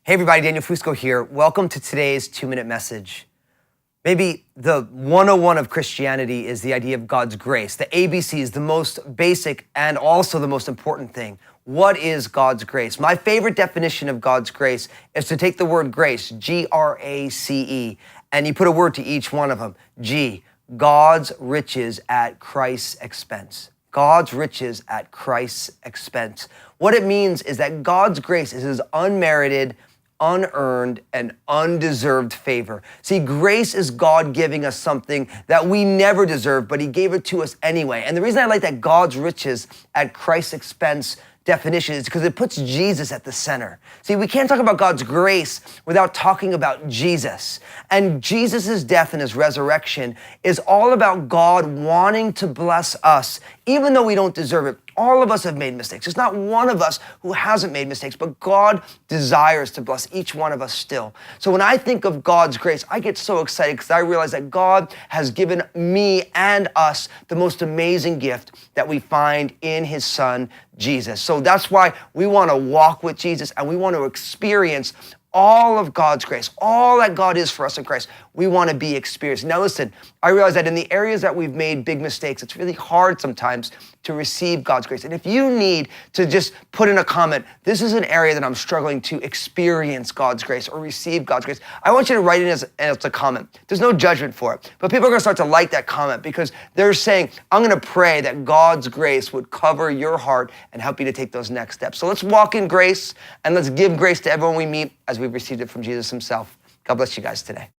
Hey everybody, Daniel Fusco here. Welcome to today's 2-minute message. Maybe the 101 of Christianity is the idea of God's grace. The ABC is the most basic and also the most important thing. What is God's grace? My favorite definition of God's grace is to take the word grace, G-R-A-C-E, and you put a word to each one of them. G, God's riches at Christ's expense. God's riches at Christ's expense. What it means is that God's grace is his unmerited, unearned, and undeserved favor. See, grace is God giving us something that we never deserved, but he gave it to us anyway. And the reason I like that God's riches at Christ's expense definition is because it puts Jesus at the center. See, we can't talk about God's grace without talking about Jesus. And Jesus' death and his resurrection is all about God wanting to bless us, even though we don't deserve it. All of us have made mistakes. There's not one of us who hasn't made mistakes, but God desires to bless each one of us still. So when I think of God's grace, I get so excited because I realize that God has given me and us the most amazing gift that we find in his son, Jesus. So that's why we want to walk with Jesus and we want to experience all of God's grace, all that God is for us in Christ, we want to be experienced. Now listen, I realize that in the areas that we've made big mistakes, it's really hard sometimes to receive God's grace. And if you need to just put in a comment, this is an area that I'm struggling to experience God's grace or receive God's grace, I want you to write it as a comment. There's no judgment for it. But people are going to start to like that comment because they're saying, I'm going to pray that God's grace would cover your heart and help you to take those next steps. So let's walk in grace and let's give grace to everyone we meet as we've received it from Jesus himself. God bless you guys today.